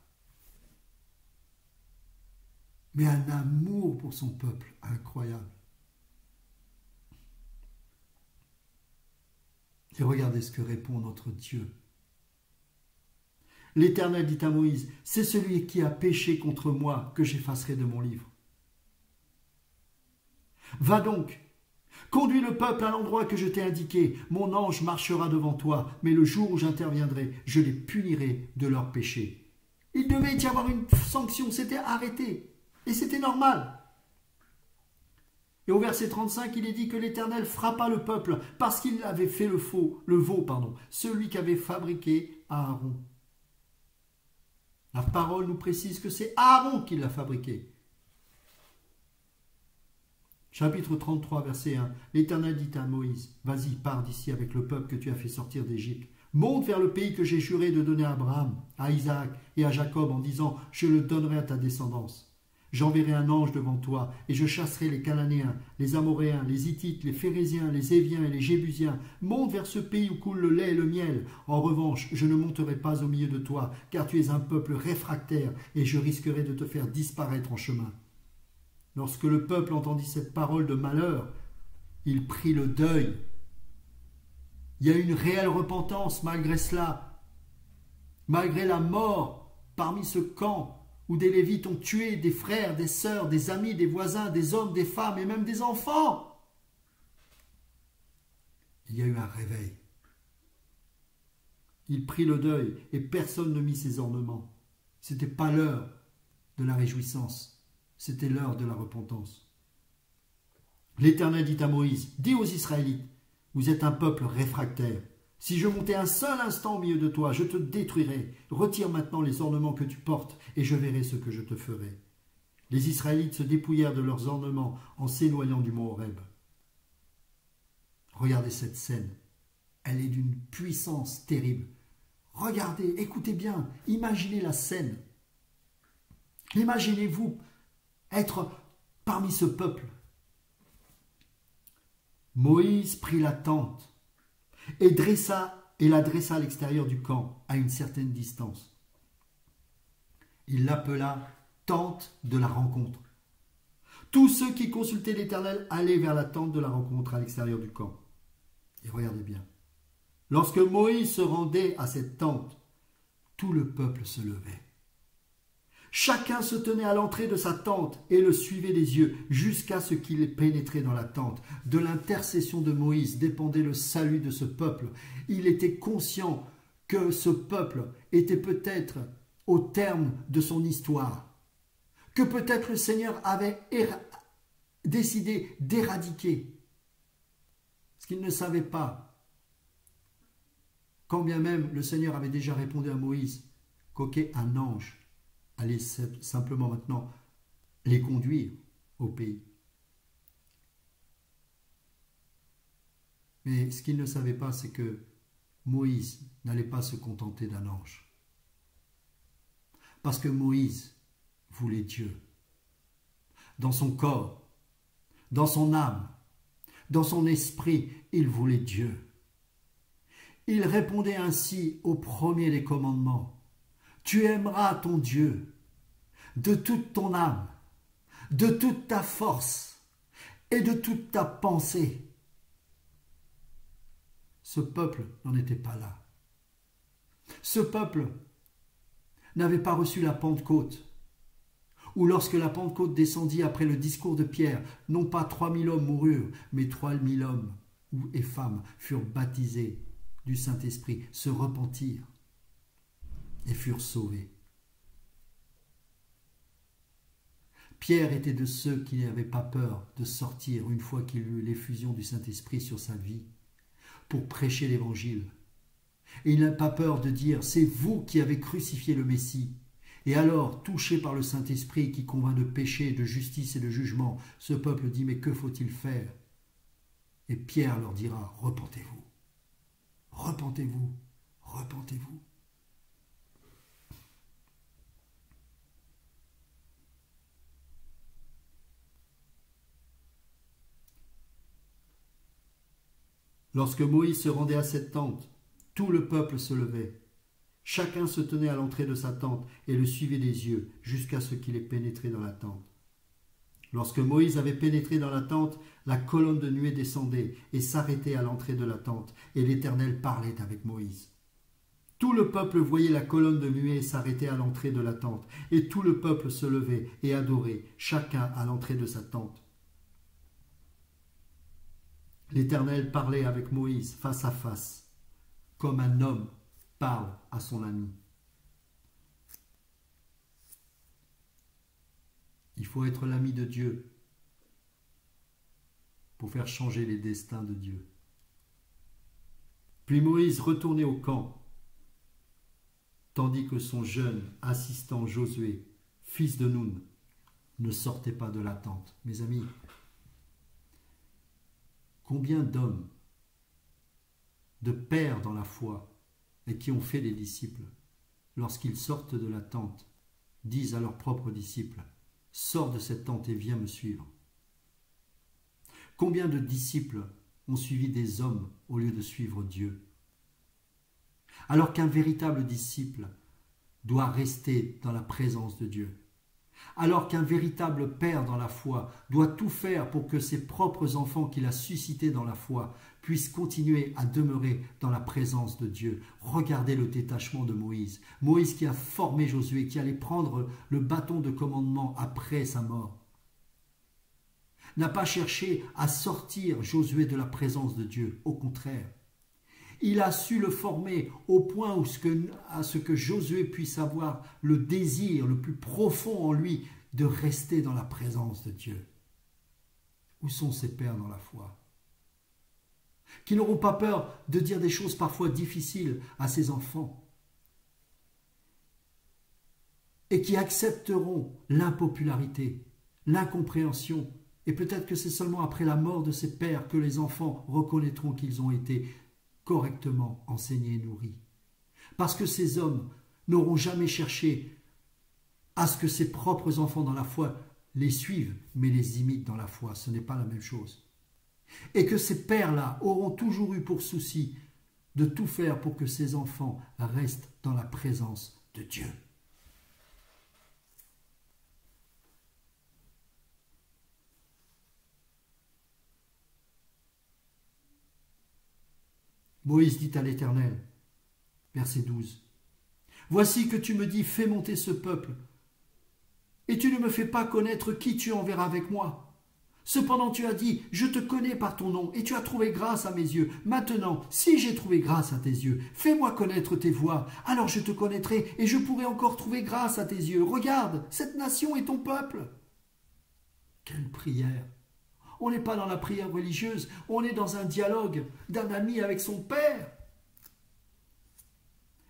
Mais un amour pour son peuple incroyable. Et regardez ce que répond notre Dieu. L'Éternel dit à Moïse, « C'est celui qui a péché contre moi que j'effacerai de mon livre. Va donc, Conduis le peuple à l'endroit que je t'ai indiqué. Mon ange marchera devant toi, mais le jour où j'interviendrai, je les punirai de leurs péchés. Il devait y avoir une sanction, c'était arrêté. Et c'était normal. Et au verset 35, il est dit que l'Éternel frappa le peuple parce qu'il avait fait le veau, celui qu'avait fabriqué Aaron. La parole nous précise que c'est Aaron qui l'a fabriqué. Chapitre 33, verset 1. L'Éternel dit à Moïse, vas-y, pars d'ici avec le peuple que tu as fait sortir d'Égypte. Monte vers le pays que j'ai juré de donner à Abraham, à Isaac et à Jacob en disant, je le donnerai à ta descendance. J'enverrai un ange devant toi, et je chasserai les Cananéens, les Amoréens, les Hittites, les Phéréziens, les Éviens et les Jébusiens. Monte vers ce pays où coule le lait et le miel. En revanche, je ne monterai pas au milieu de toi, car tu es un peuple réfractaire, et je risquerai de te faire disparaître en chemin. Lorsque le peuple entendit cette parole de malheur, il prit le deuil. Il y a une réelle repentance malgré cela, malgré la mort parmi ce camp où des Lévites ont tué des frères, des sœurs, des amis, des voisins, des hommes, des femmes et même des enfants. Il y a eu un réveil. Il prit le deuil et personne ne mit ses ornements. Ce n'était pas l'heure de la réjouissance, c'était l'heure de la repentance. L'Éternel dit à Moïse, dis aux Israélites, vous êtes un peuple réfractaire. Si je montais un seul instant au milieu de toi, je te détruirais. Retire maintenant les ornements que tu portes, et je verrai ce que je te ferai. Les Israélites se dépouillèrent de leurs ornements en s'éloignant du mont Horeb. Regardez cette scène. Elle est d'une puissance terrible. Regardez, écoutez bien, imaginez la scène. Imaginez-vous être parmi ce peuple. Moïse prit la tente et la dressa à l'extérieur du camp, à une certaine distance. Il l'appela tente de la rencontre. Tous ceux qui consultaient l'Éternel allaient vers la tente de la rencontre à l'extérieur du camp. Et regardez bien, lorsque Moïse se rendait à cette tente, tout le peuple se levait. Chacun se tenait à l'entrée de sa tente et le suivait des yeux jusqu'à ce qu'il ait pénétré dans la tente. De l'intercession de Moïse dépendait le salut de ce peuple. Il était conscient que ce peuple était peut-être au terme de son histoire, que peut-être le Seigneur avait décidé d'éradiquer. Ce qu'il ne savait pas, quand bien même le Seigneur avait déjà répondu à Moïse qu'un ange allait simplement maintenant les conduire au pays. Mais ce qu'il ne savait pas, c'est que Moïse n'allait pas se contenter d'un ange. Parce que Moïse voulait Dieu. Dans son corps, dans son âme, dans son esprit, il voulait Dieu. Il répondait ainsi au premier des commandements. Tu aimeras ton Dieu de toute ton âme, de toute ta force et de toute ta pensée. Ce peuple n'en était pas là. Ce peuple n'avait pas reçu la Pentecôte, où lorsque la Pentecôte descendit après le discours de Pierre, non pas 3000 hommes moururent, mais 3000 hommes et femmes furent baptisés du Saint-Esprit, se repentirent et furent sauvés. Pierre était de ceux qui n'avaient pas peur de sortir une fois qu'il eut l'effusion du Saint-Esprit sur sa vie pour prêcher l'Évangile. Et il n'a pas peur de dire « c'est vous qui avez crucifié le Messie ». Et alors, touché par le Saint-Esprit qui convainc de péché, de justice et de jugement, ce peuple dit « mais que faut-il faire ?» Et Pierre leur dira « repentez-vous, repentez-vous, repentez-vous ». Lorsque Moïse se rendait à cette tente, tout le peuple se levait. Chacun se tenait à l'entrée de sa tente et le suivait des yeux jusqu'à ce qu'il ait pénétré dans la tente. Lorsque Moïse avait pénétré dans la tente, la colonne de nuée descendait et s'arrêtait à l'entrée de la tente, et l'Éternel parlait avec Moïse. Tout le peuple voyait la colonne de nuée s'arrêter à l'entrée de la tente, et tout le peuple se levait et adorait, chacun à l'entrée de sa tente. L'Éternel parlait avec Moïse face à face, comme un homme parle à son ami. Il faut être l'ami de Dieu pour faire changer les destins de Dieu. Puis Moïse retournait au camp, tandis que son jeune assistant Josué, fils de Nun, ne sortait pas de la tente. Mes amis, combien d'hommes, de pères dans la foi, et qui ont fait des disciples, lorsqu'ils sortent de la tente, disent à leurs propres disciples, « Sors de cette tente et viens me suivre ». Combien de disciples ont suivi des hommes au lieu de suivre Dieu? Alors qu'un véritable disciple doit rester dans la présence de Dieu. Alors qu'un véritable père dans la foi doit tout faire pour que ses propres enfants qu'il a suscités dans la foi puissent continuer à demeurer dans la présence de Dieu. Regardez le détachement de Moïse. Moïse qui a formé Josué, qui allait prendre le bâton de commandement après sa mort, n'a pas cherché à sortir Josué de la présence de Dieu. Au contraire, il a su le former au point où à ce que Josué puisse avoir le désir le plus profond en lui de rester dans la présence de Dieu. Où sont ces pères dans la foi? Qui n'auront pas peur de dire des choses parfois difficiles à ses enfants et qui accepteront l'impopularité, l'incompréhension. Et peut-être que c'est seulement après la mort de ces pères que les enfants reconnaîtront qu'ils ont été correctement enseignés et nourris. Parce que ces hommes n'auront jamais cherché à ce que ses propres enfants dans la foi les suivent, mais les imitent dans la foi. Ce n'est pas la même chose. Et que ces pères-là auront toujours eu pour souci de tout faire pour que ces enfants restent dans la présence de Dieu. Moïse dit à l'Éternel, verset 12, « Voici que tu me dis, fais monter ce peuple, et tu ne me fais pas connaître qui tu enverras avec moi. Cependant tu as dit, je te connais par ton nom, et tu as trouvé grâce à mes yeux. Maintenant, si j'ai trouvé grâce à tes yeux, fais-moi connaître tes voies, alors je te connaîtrai, et je pourrai encore trouver grâce à tes yeux. Regarde, cette nation est ton peuple. » Quelle prière! On n'est pas dans la prière religieuse, on est dans un dialogue d'un ami avec son père.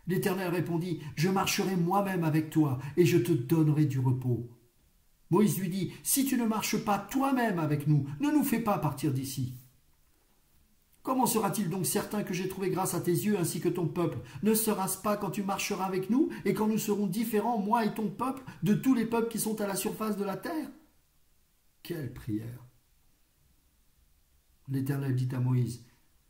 L'Éternel répondit, « Je marcherai moi-même avec toi et je te donnerai du repos. » Moïse lui dit, « Si tu ne marches pas toi-même avec nous, ne nous fais pas partir d'ici. » Comment sera-t-il donc certain que j'ai trouvé grâce à tes yeux ainsi que ton peuple? Ne sera-ce pas quand tu marcheras avec nous et quand nous serons différents, moi et ton peuple, de tous les peuples qui sont à la surface de la terre? Quelle prière! L'Éternel dit à Moïse,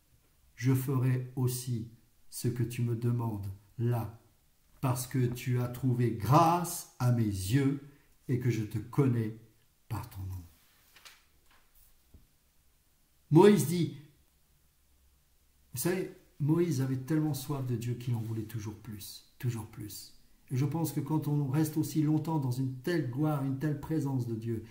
« Je ferai aussi ce que tu me demandes là, parce que tu as trouvé grâce à mes yeux et que je te connais par ton nom. » Moïse dit, vous savez, Moïse avait tellement soif de Dieu qu'il en voulait toujours plus, toujours plus. Et je pense que quand on reste aussi longtemps dans une telle gloire, une telle présence de Dieu,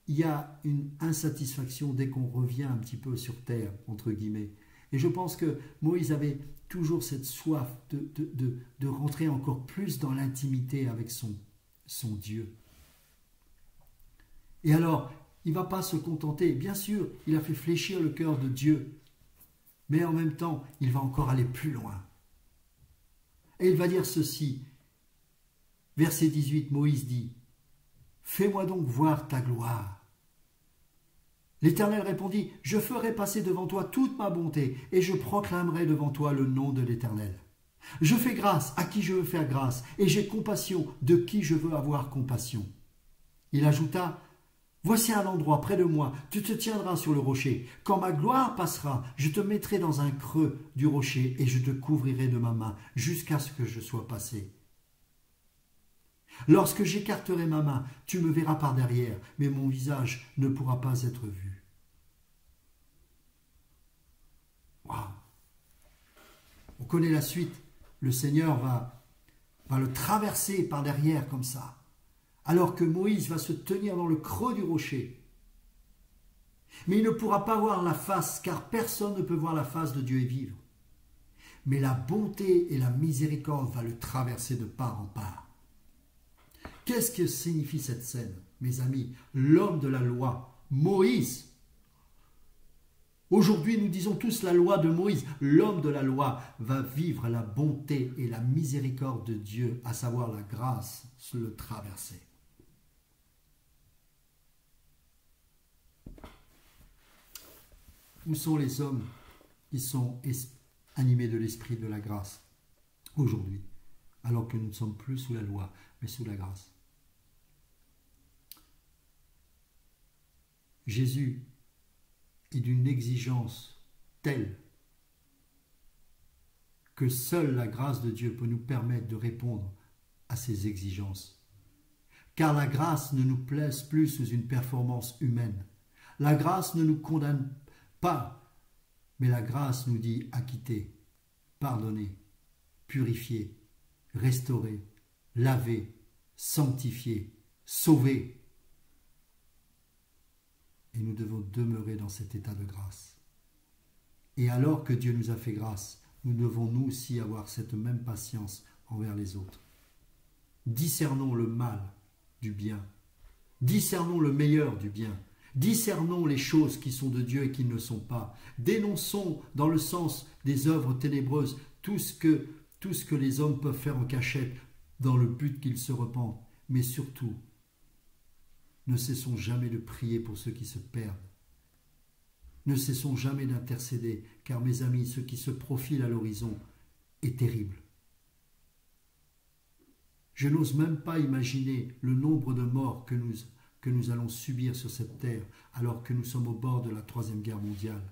il y a une insatisfaction dès qu'on revient un petit peu sur terre, entre guillemets. Et je pense que Moïse avait toujours cette soif de rentrer encore plus dans l'intimité avec son Dieu. Et alors, il ne va pas se contenter. Bien sûr, il a fait fléchir le cœur de Dieu. Mais en même temps, il va encore aller plus loin. Et il va dire ceci. Verset 18, Moïse dit, « Fais-moi donc voir ta gloire. » L'Éternel répondit, « Je ferai passer devant toi toute ma bonté, et je proclamerai devant toi le nom de l'Éternel. Je fais grâce à qui je veux faire grâce, et j'ai compassion de qui je veux avoir compassion. » Il ajouta, « Voici un endroit près de moi, tu te tiendras sur le rocher. Quand ma gloire passera, je te mettrai dans un creux du rocher, et je te couvrirai de ma main, jusqu'à ce que je sois passé. Lorsque j'écarterai ma main, tu me verras par derrière, mais mon visage ne pourra pas être vu. » Waouh! On connaît la suite. Le Seigneur va le traverser par derrière comme ça, alors que Moïse va se tenir dans le creux du rocher. Mais il ne pourra pas voir la face, car personne ne peut voir la face de Dieu et vivre. Mais la bonté et la miséricorde va le traverser de part en part. Qu'est-ce que signifie cette scène, mes amis? L'homme de la loi, Moïse. Aujourd'hui, nous disons tous la loi de Moïse. L'homme de la loi va vivre la bonté et la miséricorde de Dieu, à savoir la grâce, le traverser. Où sont les hommes qui sont animés de l'esprit de la grâce aujourd'hui, alors que nous ne sommes plus sous la loi, mais sous la grâce? Jésus est d'une exigence telle que seule la grâce de Dieu peut nous permettre de répondre à ces exigences. Car la grâce ne nous place plus sous une performance humaine. La grâce ne nous condamne pas, mais la grâce nous dit acquitter, pardonner, purifier, restaurer, laver, sanctifier, sauver. Et nous devons demeurer dans cet état de grâce. Et alors que Dieu nous a fait grâce, nous devons nous aussi avoir cette même patience envers les autres. Discernons le mal du bien. Discernons le meilleur du bien. Discernons les choses qui sont de Dieu et qui ne le sont pas. Dénonçons dans le sens des œuvres ténébreuses tout ce que les hommes peuvent faire en cachette dans le but qu'ils se repentent. Mais surtout, ne cessons jamais de prier pour ceux qui se perdent. Ne cessons jamais d'intercéder, car mes amis, ce qui se profile à l'horizon est terrible. Je n'ose même pas imaginer le nombre de morts que nous allons subir sur cette terre alors que nous sommes au bord de la Troisième Guerre mondiale.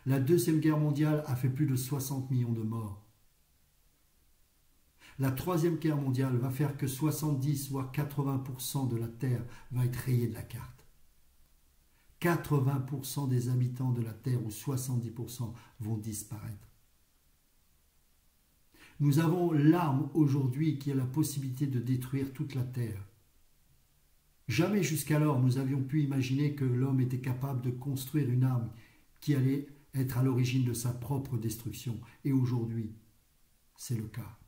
La Deuxième Guerre mondiale a fait plus de 60 millions de morts. La Troisième Guerre mondiale va faire que 70 voire 80% de la Terre va être rayée de la carte. 80% des habitants de la Terre, ou 70%, vont disparaître. Nous avons l'arme aujourd'hui qui a la possibilité de détruire toute la Terre. Jamais jusqu'alors nous avions pu imaginer que l'homme était capable de construire une arme qui allait être à l'origine de sa propre destruction. Et aujourd'hui, c'est le cas.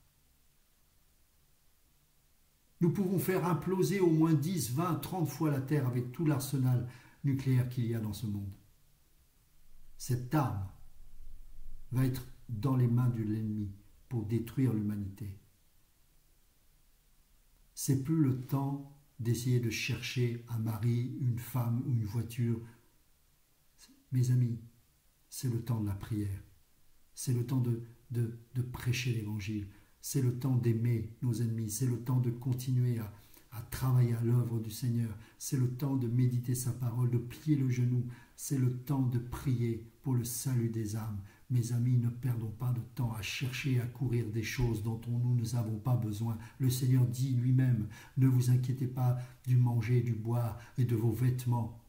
Nous pouvons faire imploser au moins 10, 20, 30 fois la Terre avec tout l'arsenal nucléaire qu'il y a dans ce monde. Cette arme va être dans les mains de l'ennemi pour détruire l'humanité. C'est plus le temps d'essayer de chercher un mari, une femme ou une voiture. Mes amis, c'est le temps de la prière. C'est le temps de prêcher l'évangile. C'est le temps d'aimer nos ennemis. C'est le temps de continuer à travailler à l'œuvre du Seigneur. C'est le temps de méditer sa parole, de plier le genou. C'est le temps de prier pour le salut des âmes. Mes amis, ne perdons pas de temps à chercher et à courir des choses dont nous n'avons pas besoin. Le Seigneur dit lui-même, ne vous inquiétez pas du manger, du boire et de vos vêtements.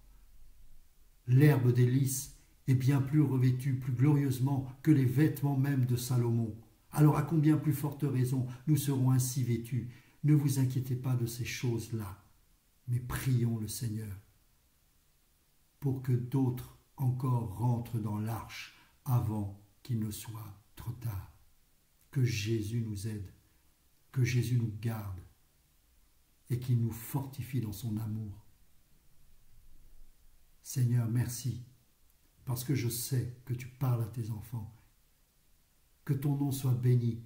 L'herbe des lys est bien plus revêtue, plus glorieusement que les vêtements même de Salomon. Alors à combien plus forte raison nous serons ainsi vêtus? Ne vous inquiétez pas de ces choses-là, mais prions le Seigneur pour que d'autres encore rentrent dans l'arche avant qu'il ne soit trop tard. Que Jésus nous aide, que Jésus nous garde et qu'il nous fortifie dans son amour. Seigneur, merci, parce que je sais que tu parles à tes enfants. Que ton nom soit béni,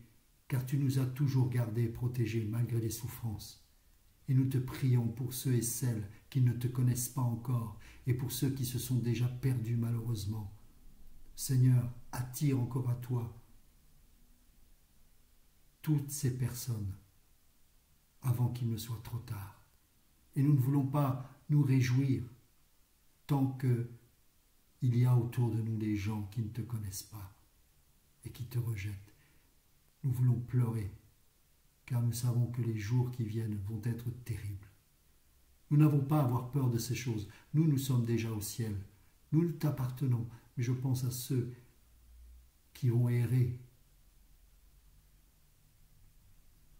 car tu nous as toujours gardés et protégés malgré les souffrances. Et nous te prions pour ceux et celles qui ne te connaissent pas encore et pour ceux qui se sont déjà perdus malheureusement. Seigneur, attire encore à toi toutes ces personnes avant qu'il ne soit trop tard. Et nous ne voulons pas nous réjouir tant qu'il y a autour de nous des gens qui ne te connaissent pas et qui te rejettent. Nous voulons pleurer, car nous savons que les jours qui viennent vont être terribles. Nous n'avons pas à avoir peur de ces choses. Nous sommes déjà au ciel. Nous t'appartenons, mais je pense à ceux qui vont errer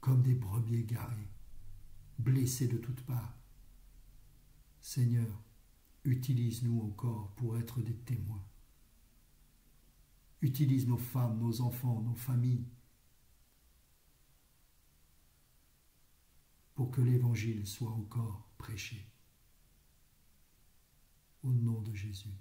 comme des brebis égarés, blessés de toutes parts. Seigneur, utilise-nous encore pour être des témoins. Utilise nos femmes, nos enfants, nos familles, pour que l'Évangile soit encore prêché. Au nom de Jésus.